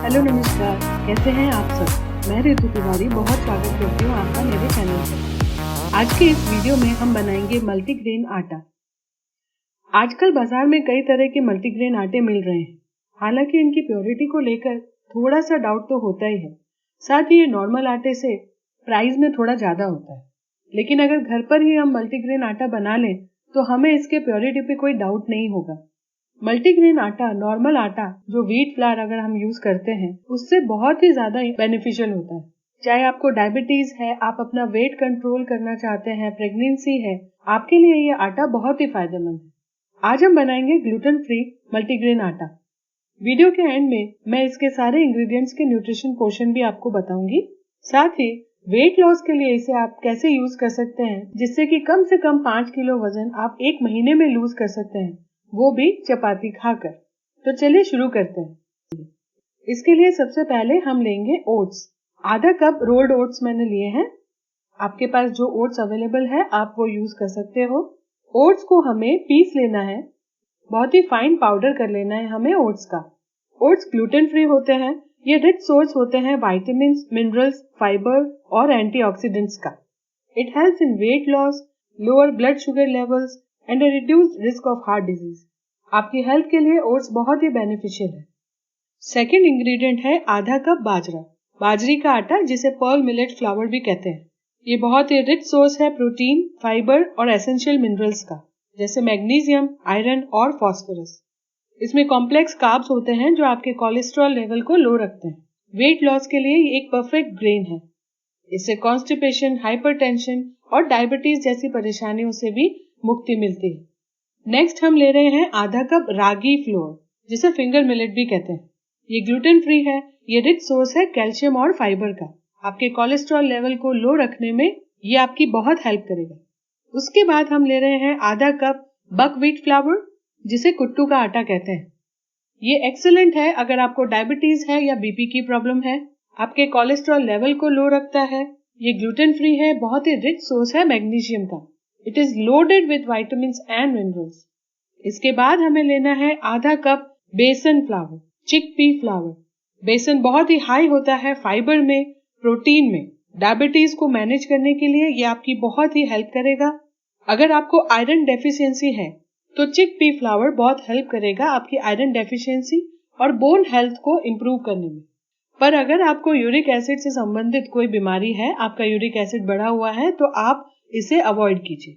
Hello नमस्कार, कैसे हैं आप सब। मैं ऋतु तिवारी बहुत स्वागत करती हूँ आपका मेरे चैनल पर। आज के इस वीडियो में हम बनाएंगे मल्टीग्रेन आटा। आजकल बाजार में कई तरह के मल्टीग्रेन आटे मिल रहे हैं। हालांकि इनकी प्योरिटी को लेकर थोड़ा सा डाउट तो होता ही है। साथ ही ये नॉर्मल आटे से प्राइस में थोड़ा ज्यादा होता है। लेकिन अगर घर पर ही हम मल्टीग्रेन आटा बना लें तो हमें इसके प्योरिटी पे कोई डाउट नहीं होगा। मल्टीग्रेन आटा नॉर्मल आटा जो व्हीट फ्लावर अगर हम यूज करते हैं उससे बहुत ही ज्यादा बेनिफिशियल होता है। चाहे आपको डायबिटीज है, आप अपना वेट कंट्रोल करना चाहते हैं, प्रेगनेंसी है, आपके लिए ये आटा बहुत ही फायदेमंद है। आज हम बनाएंगे ग्लूटेन फ्री मल्टीग्रेन आटा। वीडियो के एंड में मैं इसके सारे इंग्रेडिएंट्स के न्यूट्रिशन पोर्शन भी आपको बताऊंगी। साथ ही वेट लॉस के लिए इसे आप कैसे यूज कर सकते हैं जिससे कि कम से कम 5 किलो वजन आप 1 महीने में लूज कर सकते हैं, वो भी चपाती खाकर। तो चलिए शुरू करते हैं। इसके लिए सबसे पहले हम लेंगे ओट्स। आधा कप रोल्ड ओट्स मैंने लिए हैं। आपके पास जो ओट्स अवेलेबल है आप वो यूज कर सकते हो। ओट्स को हमें पीस लेना है, बहुत ही फाइन पाउडर कर लेना है हमें ओट्स का। ओट्स ग्लूटेन फ्री होते हैं। ये रिच सोर्स होते हैं विटामिन, मिनरल्स, फाइबर और एंटीऑक्सीडेंट्स का। It helps in weight loss, lower blood sugar levels and reduced risk of heart disease. आपकी हेल्थ के लिए ओट्स बहुत ही बेनिफिशियल है। सेकेंड इंग्रेडिएंट है आधा कप बाजरा। बाजरी का आटा जिसे पर्ल मिलेट फ्लावर भी कहते हैं। ये बहुत ही रिच सोर्स है प्रोटीन, फाइबर और एसेंशियल मिनरल्स का, जैसे मैग्नीशियम, आयरन और फास्फोरस। इसमें कॉम्प्लेक्स कार्ब्स होते हैं जो आपके कोलेस्ट्रॉल लेवल को लो रखते हैं। वेट लॉस के लिए ये एक परफेक्ट ग्रेन है। इससे कॉन्स्टिपेशन, हाइपरटेंशन और डायबिटीज जैसी परेशानियों से भी मुक्ति मिलती है। नेक्स्ट हम ले रहे हैं आधा कप रागी फ्लोर जिसे फिंगर मिलेट भी कहते हैं। ये ग्लूटेन फ्री है। ये रिच सोर्स है कैल्शियम और फाइबर का। आपके कोलेस्ट्रॉल लेवल को लो रखने में ये आपकी बहुत हेल्प करेगा। उसके बाद हम ले रहे हैं आधा कप बकव्हीट फ्लावर जिसे कुट्टू का आटा कहते हैं। ये एक्सीलेंट है अगर आपको डायबिटीज है या बीपी की प्रॉब्लम है। आपके कोलेस्ट्रॉल लेवल को लो रखता है। ये ग्लूटेन फ्री है, बहुत ही रिच सोर्स है मैग्नीशियम का। It is loaded with vitamins and minerals. इसके बाद हमें लेना है आधा कप बेसन फ्लावर, चिकपी फ्लावर। बेसन बहुत ही हाई होता है फाइबर में, प्रोटीन में। डायबिटीज को मैनेज करने के लिए ये आपकी बहुत ही हेल्प करेगा। अगर आपको आयरन डेफिशिएंसी है तो चिकपी फ्लावर बहुत हेल्प करेगा आपकी आयरन डेफिशिएंसी और बोन हेल्थ को इम्प्रूव करने में। पर अगर आपको यूरिक एसिड से संबंधित कोई बीमारी है, आपका यूरिक एसिड बढ़ा हुआ है, तो आप इसे अवॉइड कीजिए।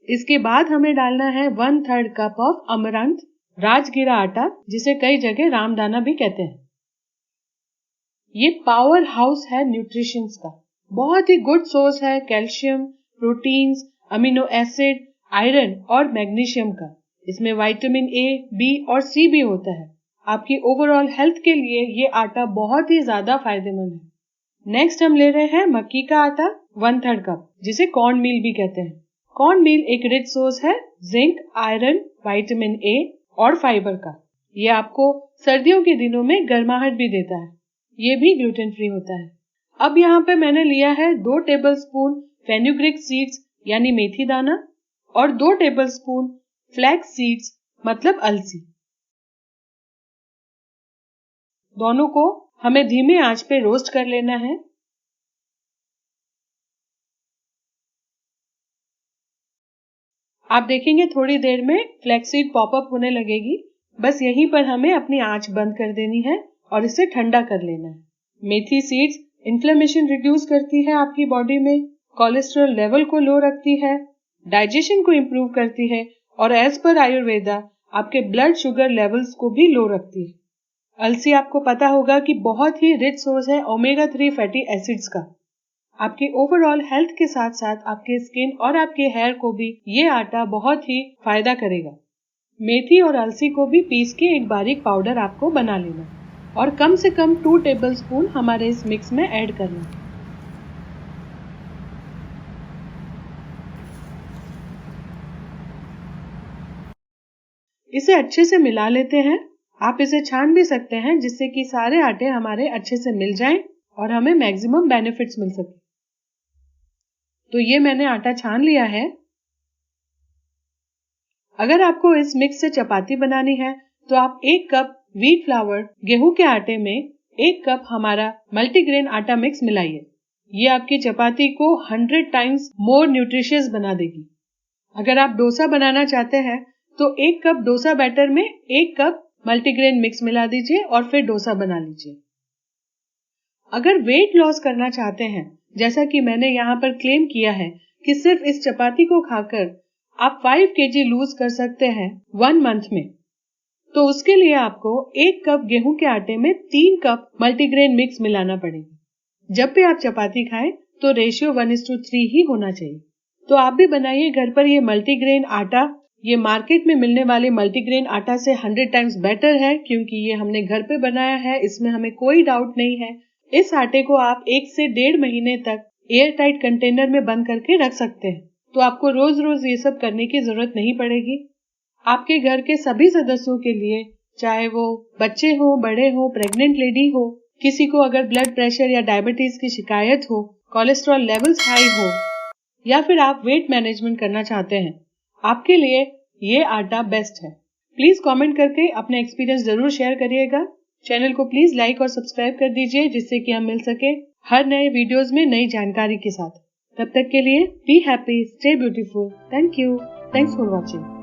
इसके बाद हमें डालना है 1/3 कप ऑफ अमरंथ राजगीरा आटा जिसे कई जगह रामदाना भी कहते हैं। ये पावर हाउस है न्यूट्रिशन का। बहुत ही गुड सोर्स है calcium, proteins, amino acid, iron और मैग्नीशियम का। इसमें विटामिन ए, बी और सी भी होता है। आपकी ओवरऑल हेल्थ के लिए ये आटा बहुत ही ज्यादा फायदेमंद है। नेक्स्ट हम ले रहे हैं मक्की का आटा 1/3 कप जिसे कॉर्न मील भी कहते हैं। कॉर्न मील एक रिच सोर्स है जिंक, आयरन, विटामिन ए और फाइबर का। ये आपको सर्दियों के दिनों में गर्माहट भी देता है। ये भी ग्लूटेन फ्री होता है। अब यहाँ पे मैंने लिया है 2 टेबलस्पून फेनुग्रीक सीड्स यानी मेथी दाना और 2 टेबलस्पून फ्लैक्स सीड्स मतलब अलसी। दोनों को हमें धीमे आंच पे रोस्ट कर लेना है। आप देखेंगे थोड़ी देर में फ्लैक्सीड पॉपअप होने लगेगी। बस यहीं पर हमें अपनी आंच बंद कर देनी है और इसे ठंडा कर लेना है। मेथी सीड्स इन्फ्लेमेशन रिड्यूस करती है आपकी बॉडी में, कोलेस्ट्रॉल लेवल को लो रखती है, डाइजेशन को इम्प्रूव करती है और एज पर आयुर्वेदा आपके ब्लड शुगर लेवल्स को भी लो रखती है। अलसी आपको पता होगा कि बहुत ही रिच सोर्स है ओमेगा 3 फैटी एसिड्स का। आपकी ओवरऑल हेल्थ के साथ साथ आपके स्किन और आपके हेयर को भी ये आटा बहुत ही फायदा करेगा। मेथी और अलसी को भी पीस के एक बारीक पाउडर आपको बना लेना और कम से कम 2 टेबलस्पून हमारे इस मिक्स में ऐड करना। इसे अच्छे से मिला लेते हैं। आप इसे छान भी सकते हैं जिससे कि सारे आटे हमारे अच्छे से मिल जाएं और हमें मैक्सिमम बेनिफिट्स मिल सके। तो ये मैंने आटा छान लिया है। अगर आपको इस मिक्स से चपाती बनानी है तो आप 1 कप व्हीट फ्लावर गेहूं के आटे में 1 कप हमारा मल्टीग्रेन आटा मिक्स मिलाइए। ये आपकी चपाती को 100 टाइम्स मोर न्यूट्रिशियस बना देगी। अगर आप डोसा बनाना चाहते हैं तो 1 कप डोसा बैटर में 1 कप मल्टीग्रेन मिक्स मिला दीजिए और फिर डोसा बना लीजिए। अगर वेट लॉस करना चाहते हैं, जैसा कि मैंने यहाँ पर क्लेम किया है कि सिर्फ इस चपाती को खाकर आप 5 kg लूज कर सकते हैं 1 मंथ में, तो उसके लिए आपको 1 कप गेहूं के आटे में 3 कप मल्टीग्रेन मिक्स मिलाना पड़ेगा। जब भी आप चपाती खाएं तो रेशियो 1:3 ही होना चाहिए। तो आप भी बनाइए घर पर ये मल्टीग्रेन आटा। ये मार्केट में मिलने वाले मल्टीग्रेन आटा से 100 टाइम्स बेटर है, क्योंकि ये हमने घर पे बनाया है, इसमें हमें कोई डाउट नहीं है। इस आटे को आप 1 से 1.5 महीने तक एयर टाइट कंटेनर में बंद करके रख सकते हैं, तो आपको रोज रोज ये सब करने की जरूरत नहीं पड़ेगी। आपके घर के सभी सदस्यों के लिए, चाहे वो बच्चे हो, बड़े हो, प्रेग्नेंट लेडी हो, किसी को अगर ब्लड प्रेशर या डायबिटीज की शिकायत हो, कोलेस्ट्रॉल लेवल्स हाई हो, या फिर आप वेट मैनेजमेंट करना चाहते हैं, आपके लिए ये आटा बेस्ट है। प्लीज कमेंट करके अपना एक्सपीरियंस जरूर शेयर करिएगा। चैनल को प्लीज लाइक और सब्सक्राइब कर दीजिए, जिससे कि हम मिल सके हर नए वीडियोस में नई जानकारी के साथ। तब तक के लिए be happy, stay beautiful. Thank you. Thanks for watching.